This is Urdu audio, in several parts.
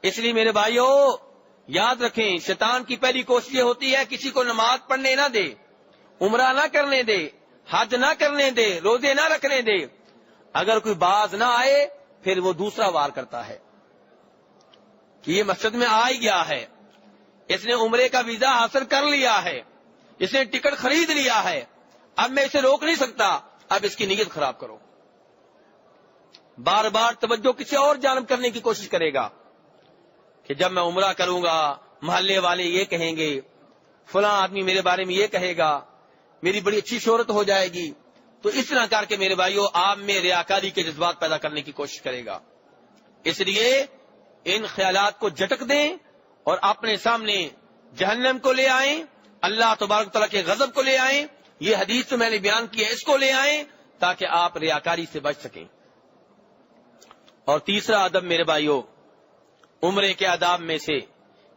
اس لیے میرے بھائیوں یاد رکھیں، شیطان کی پہلی کوشش یہ ہوتی ہے کسی کو نماز پڑھنے نہ دے، عمرہ نہ کرنے دے، حج نہ کرنے دے، روزے نہ رکھنے دے۔ اگر کوئی باز نہ آئے پھر وہ دوسرا وار کرتا ہے کہ یہ مسجد میں آ ہی گیا ہے، اس نے عمرے کا ویزا حاصل کر لیا ہے، اس نے ٹکٹ خرید لیا ہے، اب میں اسے روک نہیں سکتا، اب اس کی نیت خراب کرو۔ بار بار توجہ کسی اور جانب کرنے کی کوشش کرے گا کہ جب میں عمرہ کروں گا محلے والے یہ کہیں گے، فلاں آدمی میرے بارے میں یہ کہے گا، میری بڑی اچھی شہرت ہو جائے گی۔ تو اس طرح کر کے میرے بھائیوں آپ میں ریاکاری کے جذبات پیدا کرنے کی کوشش کرے گا۔ اس لیے ان خیالات کو جھٹک دیں اور اپنے سامنے جہنم کو لے آئیں، اللہ تبارک تعالیٰ کے غضب کو لے آئیں۔ یہ حدیث تو میں نے بیان کی ہے، اس کو لے آئیں تاکہ آپ ریاکاری سے بچ سکیں۔ اور تیسرا ادب میرے بھائیوں عمرے کے آداب میں سے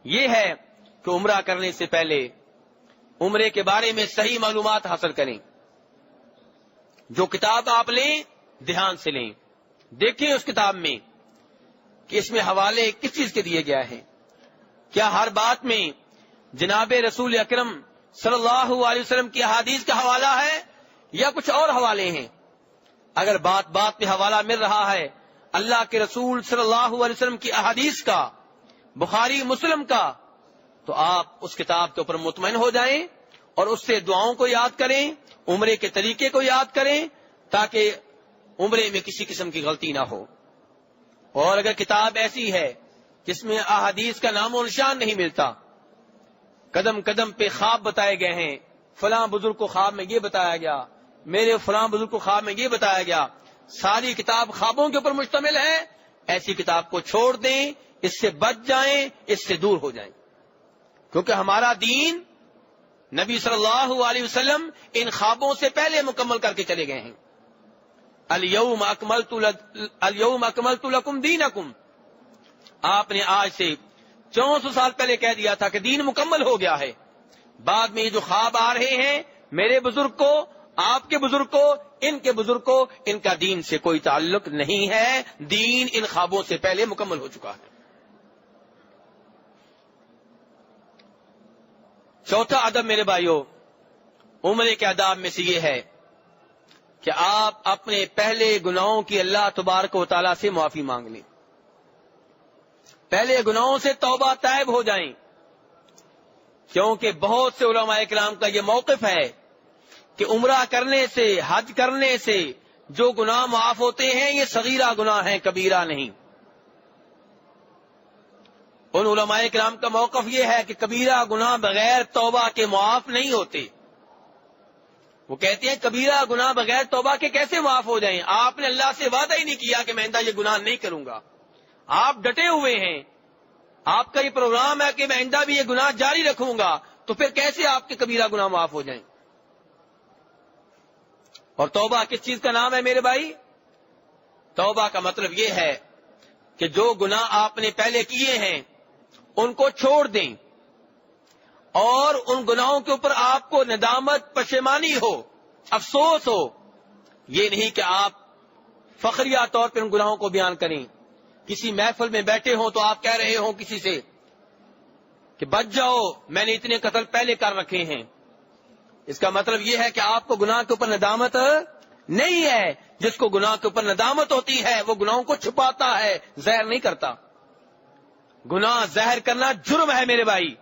یہ ہے کہ عمرہ کرنے سے پہلے عمرے کے بارے میں صحیح معلومات حاصل کریں۔ جو کتاب آپ لیں دھیان سے لیں، دیکھیں اس کتاب میں کہ اس میں حوالے کس چیز کے دیے گئے ہیں۔ کیا ہر بات میں جناب رسول اکرم صلی اللہ علیہ وسلم کی احادیث کا حوالہ ہے یا کچھ اور حوالے ہیں؟ اگر بات بات میں حوالہ مل رہا ہے اللہ کے رسول صلی اللہ علیہ وسلم کی احادیث کا، بخاری مسلم کا، تو آپ اس کتاب کے اوپر مطمئن ہو جائیں اور اس سے دعاؤں کو یاد کریں، عمرے کے طریقے کو یاد کریں تاکہ عمرے میں کسی قسم کی غلطی نہ ہو۔ اور اگر کتاب ایسی ہے جس میں احادیث کا نام و نشان نہیں ملتا، قدم قدم پہ خواب بتائے گئے ہیں، فلاں بزرگ کو خواب میں یہ بتایا گیا، میرے فلاں بزرگ کو خواب میں یہ بتایا گیا، ساری کتاب خوابوں کے اوپر مشتمل ہے، ایسی کتاب کو چھوڑ دیں، اس سے بچ جائیں، اس سے دور ہو جائیں، کیونکہ ہمارا دین نبی صلی اللہ علیہ وسلم ان خوابوں سے پہلے مکمل کر کے چلے گئے ہیں۔ الیوم اکملت لکم دینکم، آپ نے آج سے 400 سال پہلے کہہ دیا تھا کہ دین مکمل ہو گیا ہے۔ بعد میں یہ جو خواب آ رہے ہیں میرے بزرگ کو، آپ کے بزرگ کو، ان کے بزرگ کو، ان کا دین سے کوئی تعلق نہیں ہے، دین ان خوابوں سے پہلے مکمل ہو چکا ہے۔ چوتھا ادب میرے بھائیوں عمرے کے آداب میں سے یہ ہے کہ آپ اپنے پہلے گناہوں کی اللہ تبارک و تعالیٰ سے معافی مانگ لیں، پہلے گناہوں سے توبہ طائب ہو جائیں، کیونکہ بہت سے علماء کرام کا یہ موقف ہے کہ عمرہ کرنے سے، حج کرنے سے جو گناہ معاف ہوتے ہیں یہ صغیرہ گناہ ہیں، کبیرہ نہیں۔ ان علماء کرام کا موقف یہ ہے کہ کبیرہ گناہ بغیر توبہ کے معاف نہیں ہوتے۔ وہ کہتے ہیں کبیرہ گناہ بغیر توبہ کے کیسے معاف ہو جائیں؟ آپ نے اللہ سے وعدہ ہی نہیں کیا کہ میں آئندہ یہ گناہ نہیں کروں گا، آپ ڈٹے ہوئے ہیں، آپ کا یہ پروگرام ہے کہ میں آئندہ بھی یہ گناہ جاری رکھوں گا، تو پھر کیسے آپ کے کبیرہ گناہ معاف ہو جائیں؟ اور توبہ کس چیز کا نام ہے میرے بھائی؟ توبہ کا مطلب یہ ہے کہ جو گناہ آپ نے پہلے کیے ہیں ان کو چھوڑ دیں اور ان گناہوں کے اوپر آپ کو ندامت، پشیمانی ہو، افسوس ہو۔ یہ نہیں کہ آپ فخریہ طور پر ان گناہوں کو بیان کریں، کسی محفل میں بیٹھے ہوں تو آپ کہہ رہے ہوں کسی سے کہ بچ جاؤ میں نے اتنے قتل پہلے کر رکھے ہیں۔ اس کا مطلب یہ ہے کہ آپ کو گناہ کے اوپر ندامت نہیں ہے۔ جس کو گناہ کے اوپر ندامت ہوتی ہے وہ گناہوں کو چھپاتا ہے، ظاہر نہیں کرتا۔ گناہ ظاہر کرنا جرم ہے میرے بھائی۔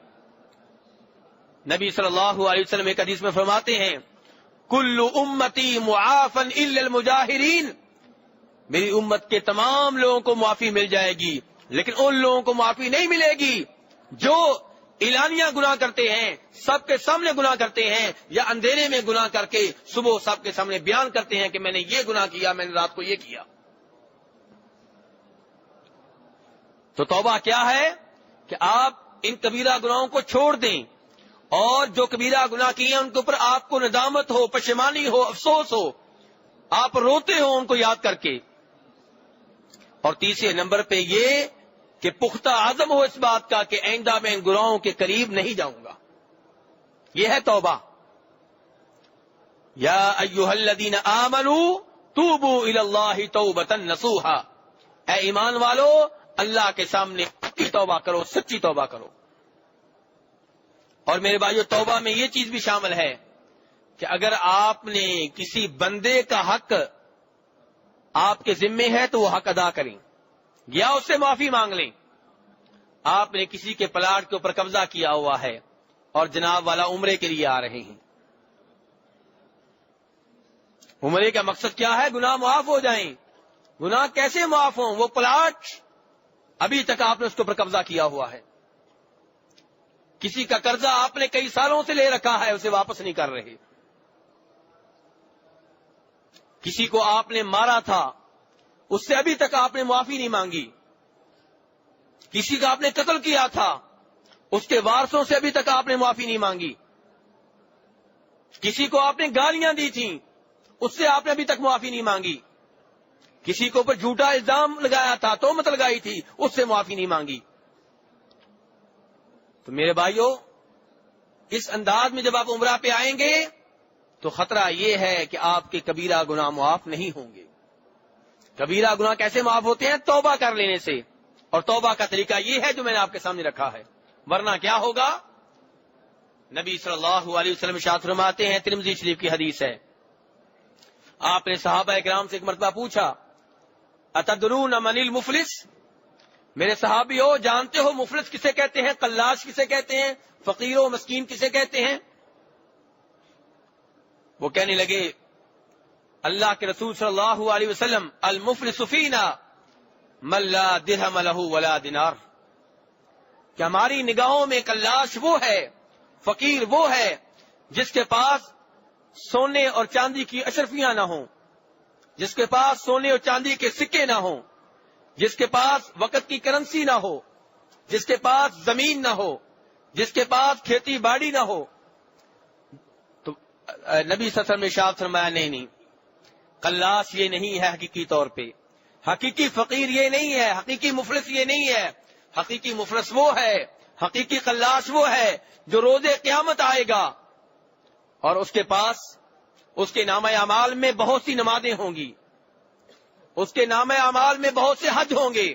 نبی صلی اللہ علیہ وسلم ایک حدیث میں فرماتے ہیں کل امتی معافا الا المجاہرین، میری امت کے تمام لوگوں کو معافی مل جائے گی، لیکن ان لوگوں کو معافی نہیں ملے گی جو اعلانیہ گناہ کرتے ہیں، سب کے سامنے گناہ کرتے ہیں، یا اندھیرے میں گناہ کر کے صبح سب کے سامنے بیان کرتے ہیں کہ میں نے یہ گناہ کیا، میں نے رات کو یہ کیا۔ تو توبہ کیا ہے کہ آپ ان کبیرہ گناہوں کو چھوڑ دیں، اور جو کبیرہ گناہ کیے ہیں ان کے اوپر آپ کو ندامت ہو، پشیمانی ہو، افسوس ہو، آپ روتے ہو ان کو یاد کر کے۔ اور تیسرے نمبر پہ یہ کہ پختہ عزم ہو اس بات کا کہ آئندہ میں ان گناہوں کے قریب نہیں جاؤں گا۔ یہ ہے توبہ۔ یا ایھا الذین آمنوا توبوا الی اللہ توبۃ نصوحا، اے ایمان والو اللہ کے سامنے پکی توبہ کرو، سچی توبہ کرو. اور میرے بھائیو، توبہ میں یہ چیز بھی شامل ہے کہ اگر آپ نے کسی بندے کا حق آپ کے ذمے ہے تو وہ حق ادا کریں یا اس سے معافی مانگ لیں. آپ نے کسی کے پلاٹ کے اوپر قبضہ کیا ہوا ہے اور جناب والا عمرے کے لیے آ رہے ہیں. عمرے کا مقصد کیا ہے؟ گناہ معاف ہو جائیں. گناہ کیسے معاف ہوں؟ وہ پلاٹ ابھی تک آپ نے اس کے اوپر قبضہ کیا ہوا ہے. کسی کا قرضہ آپ نے کئی سالوں سے لے رکھا ہے، اسے واپس نہیں کر رہے. کسی کو آپ نے مارا تھا، اس سے ابھی تک آپ نے معافی نہیں مانگی. کسی کا آپ نے قتل کیا تھا، اس کے وارثوں سے ابھی تک آپ نے معافی نہیں مانگی. کسی کو آپ نے گالیاں دی تھیں، اس سے آپ نے ابھی تک معافی نہیں مانگی. کسی کو اوپر جھوٹا الزام لگایا تھا، تہمت لگائی تھی، اس سے معافی نہیں مانگی. تو میرے بھائیو، اس انداز میں جب آپ عمرہ پہ آئیں گے تو خطرہ یہ ہے کہ آپ کے کبیرہ گناہ معاف نہیں ہوں گے. کبیرہ گناہ کیسے معاف ہوتے ہیں؟ توبہ کر لینے سے. اور توبہ کا طریقہ یہ ہے جو میں نے آپ کے سامنے رکھا ہے. ورنہ کیا ہوگا؟ نبی صلی اللہ علیہ وسلم ارشاد فرماتے ہیں، ترمذی شریف کی حدیث ہے، آپ نے صحابہ کرام سے ایک مرتبہ پوچھا، اتدرون من المفلس؟ میرے صحابیو، جانتے ہو مفلس کسے کہتے ہیں؟ قلاش کسے کہتے ہیں؟ فقیر و مسکین کسے کہتے ہیں؟ وہ کہنے لگے، اللہ کے رسول صلی اللہ علیہ وسلم، المفلس فینا من لا درہم لہ ولا دینار. کہ ہماری نگاہوں میں قلاش وہ ہے، فقیر وہ ہے جس کے پاس سونے اور چاندی کی اشرفیاں نہ ہوں، جس کے پاس سونے اور چاندی کے سکے نہ ہوں، جس کے پاس وقت کی کرنسی نہ ہو، جس کے پاس زمین نہ ہو، جس کے پاس کھیتی باڑی نہ ہو. تو نبی صلی اللہ علیہ وسلم نے ارشاد فرمایا، نہیں، قلاش یہ نہیں ہے حقیقی طور پہ. حقیقی فقیر یہ نہیں ہے، حقیقی مفلس یہ نہیں ہے. حقیقی مفلس وہ ہے، حقیقی قلاش وہ ہے جو روز قیامت آئے گا اور اس کے پاس اس کے نامہ اعمال میں بہت سی نمازیں ہوں گی، اس کے نامہ اعمال میں بہت سے حج ہوں گے،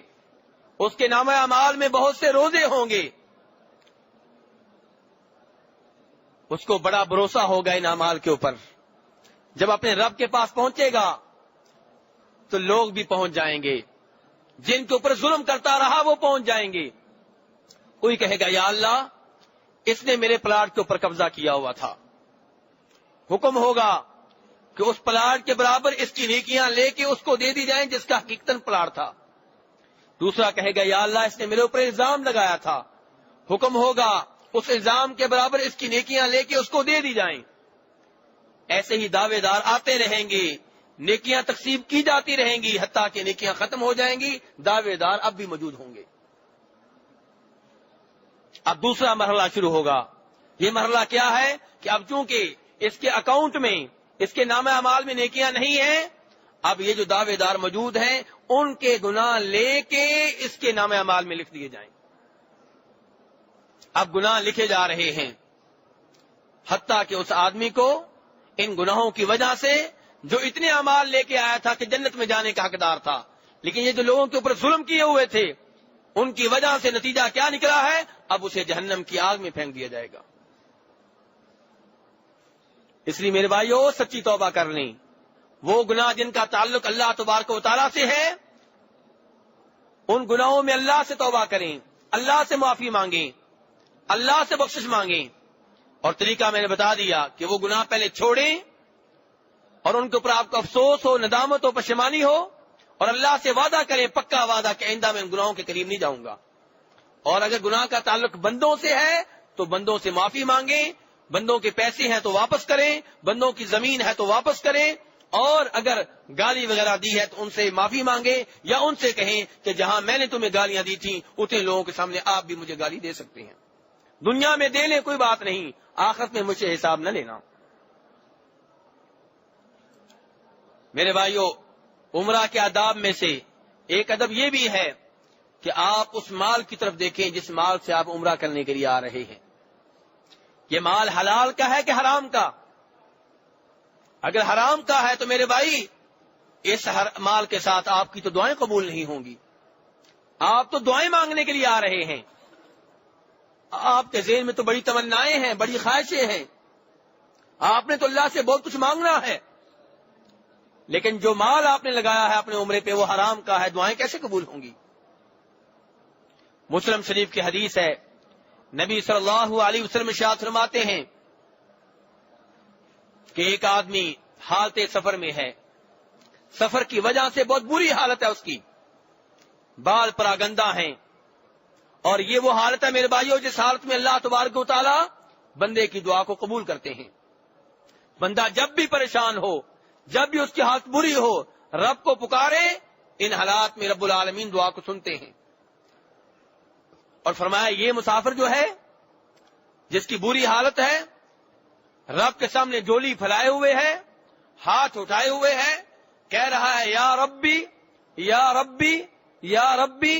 اس کے نامہ اعمال میں بہت سے روزے ہوں گے. اس کو بڑا بھروسہ ہوگا ان اعمال کے اوپر. جب اپنے رب کے پاس پہنچے گا تو لوگ بھی پہنچ جائیں گے، جن کے اوپر ظلم کرتا رہا وہ پہنچ جائیں گے. کوئی کہے گا، یا اللہ، اس نے میرے پلاٹ کے اوپر قبضہ کیا ہوا تھا. حکم ہوگا کہ اس پلاٹ کے برابر اس کی نیکیاں لے کے اس کو دے دی جائیں جس کا حقیقتاً پلاٹ تھا. دوسرا کہے گا، یا اللہ، اس نے میرے اوپر الزام لگایا تھا. حکم ہوگا اس الزام کے برابر اس کی نیکیاں لے کے اس کو دے دی جائیں. ایسے ہی دعوے دار آتے رہیں گے، نیکیاں تقسیم کی جاتی رہیں گی، حتیٰ کہ نیکیاں ختم ہو جائیں گی، دعوے دار اب بھی موجود ہوں گے. اب دوسرا مرحلہ شروع ہوگا. یہ مرحلہ کیا ہے کہ اب چونکہ اس کے اکاؤنٹ میں، اس کے نامہ اعمال میں نیکیاں نہیں ہیں، اب یہ جو دعوے دار موجود ہیں ان کے گناہ لے کے اس کے نامہ اعمال میں لکھ دیے جائیں. اب گناہ لکھے جا رہے ہیں، حتیٰ کہ اس آدمی کو ان گناہوں کی وجہ سے جو اتنے اعمال لے کے آیا تھا کہ جنت میں جانے کا حقدار تھا، لیکن یہ جو لوگوں کے اوپر ظلم کیے ہوئے تھے ان کی وجہ سے نتیجہ کیا نکلا ہے؟ اب اسے جہنم کی آگ میں پھینک دیا جائے گا. اس لیے میرے بھائیو، سچی توبہ کر لیں. وہ گناہ جن کا تعلق اللہ تبارک و تعالیٰ سے ہے، ان گناہوں میں اللہ سے توبہ کریں، اللہ سے معافی مانگیں، اللہ سے بخشش مانگیں. اور طریقہ میں نے بتا دیا کہ وہ گناہ پہلے چھوڑیں اور ان کے اوپر آپ کو افسوس ہو، ندامت ہو، پشیمانی ہو، اور اللہ سے وعدہ کریں، پکا وعدہ کہ آئندہ میں ان گناہوں کے قریب نہیں جاؤں گا. اور اگر گناہ کا تعلق بندوں سے ہے تو بندوں سے معافی مانگیں، بندوں کے پیسے ہیں تو واپس کریں، بندوں کی زمین ہے تو واپس کریں، اور اگر گالی وغیرہ دی ہے تو ان سے معافی مانگیں، یا ان سے کہیں کہ جہاں میں نے تمہیں گالیاں دی تھیں اتنے لوگوں کے سامنے آپ بھی مجھے گالی دے سکتے ہیں. دنیا میں دے لیں، کوئی بات نہیں، آخرت میں مجھ سے حساب نہ لینا. میرے بھائیو، عمرہ کے آداب میں سے ایک ادب یہ بھی ہے کہ آپ اس مال کی طرف دیکھیں جس مال سے آپ عمرہ کرنے کے لیے آ رہے ہیں. یہ مال حلال کا ہے کہ حرام کا؟ اگر حرام کا ہے تو میرے بھائی، اس مال کے ساتھ آپ کی تو دعائیں قبول نہیں ہوں گی. آپ تو دعائیں مانگنے کے لیے آ رہے ہیں، آپ کے ذہن میں تو بڑی تمنائیں ہیں، بڑی خواہشیں ہیں، آپ نے تو اللہ سے بہت کچھ مانگنا ہے، لیکن جو مال آپ نے لگایا ہے اپنے عمرے پہ وہ حرام کا ہے، دعائیں کیسے قبول ہوں گی؟ مسلم شریف کی حدیث ہے، نبی صلی اللہ علیہ وسلم ارشاد فرماتے ہیں کہ ایک آدمی حالت سفر میں ہے، سفر کی وجہ سے بہت بری حالت ہے اس کی، بال پراگندہ ہیں، اور یہ وہ حالت ہے میرے بھائیوں جس حالت میں اللہ تبارک و تعالی بندے کی دعا کو قبول کرتے ہیں۔ بندہ جب بھی پریشان ہو، جب بھی اس کی حالت بری ہو، رب کو پکارے، ان حالات میں رب العالمین دعا کو سنتے ہیں۔ اور فرمایا یہ مسافر جو ہے جس کی بری حالت ہے، رب کے سامنے جولی پھیلائے ہوئے ہے، ہاتھ اٹھائے ہوئے ہے، کہہ رہا ہے یا ربی یا ربی یا ربی،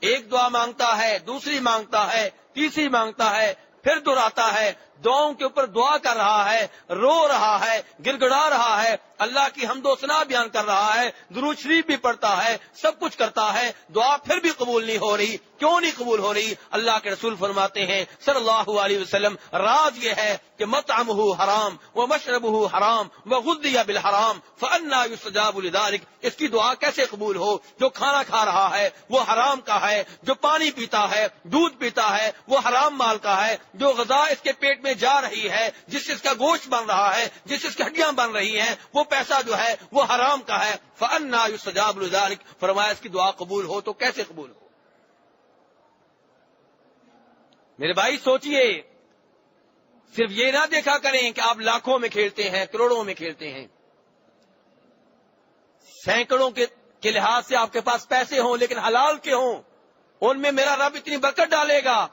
ایک دعا مانگتا ہے، دوسری مانگتا ہے، تیسری مانگتا ہے، پھر دہراتا ہے، دعاؤں کے اوپر دعا کر رہا ہے، رو رہا ہے، گڑ گڑا رہا ہے، اللہ کی حمد و ثنا بیان کر رہا ہے، درود شریف بھی پڑھتا ہے، سب کچھ کرتا ہے، دعا پھر بھی قبول نہیں ہو رہی۔ کیوں نہیں قبول ہو رہی؟ اللہ کے رسول فرماتے ہیں صلی اللہ علیہ وسلم، راز یہ ہے کہ مطعمہ حرام ومشربہ حرام وغذی بالحرام فانا یستجاب لذلک، اس کی دعا کیسے قبول ہو؟ جو کھانا کھا رہا ہے وہ حرام کا ہے، جو پانی پیتا ہے، دودھ پیتا ہے، وہ حرام مال کا ہے، جو غذا اس کے پیٹ میں جا رہی ہے، جس سے اس کا گوشت بن رہا ہے، جس سے اس کی ہڈیاں بن رہی ہیں، وہ پیسہ جو ہے وہ حرام کا ہے، فانا یستجاب لذلک، فرمایا اس کی دعا قبول ہو تو کیسے قبول ہو؟ میرے بھائی سوچئے، صرف یہ نہ دیکھا کریں کہ آپ لاکھوں میں کھیلتے ہیں، کروڑوں میں کھیلتے ہیں، سینکڑوں کے لحاظ سے آپ کے پاس پیسے ہوں لیکن حلال کے ہوں، ان میں میرا رب اتنی برکت ڈالے گا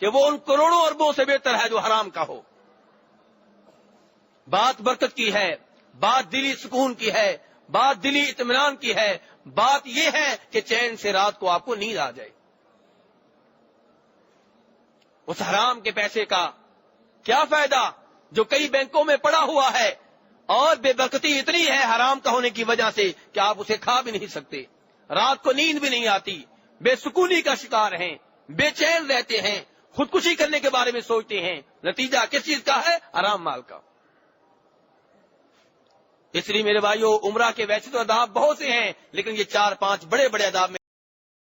کہ وہ ان کروڑوں اربوں سے بہتر ہے جو حرام کا ہو۔ بات برکت کی ہے، بات دلی سکون کی ہے، بات دلی اطمینان کی ہے، بات یہ ہے کہ چین سے رات کو آپ کو نیند آ جائے۔ اس حرام کے پیسے کا کیا فائدہ جو کئی بینکوں میں پڑا ہوا ہے، اور بے برکتی اتنی ہے حرام کا ہونے کی وجہ سے کہ آپ اسے کھا بھی نہیں سکتے، رات کو نیند بھی نہیں آتی، بے سکونی کا شکار ہیں، بے چین رہتے ہیں، خودکشی کرنے کے بارے میں سوچتے ہیں، نتیجہ کس چیز کا ہے؟ حرام مال کا۔ اس لیے میرے بھائیوں، عمرہ کے ویسے تو آداب بہت سے ہیں، لیکن یہ 4-5 بڑے بڑے آداب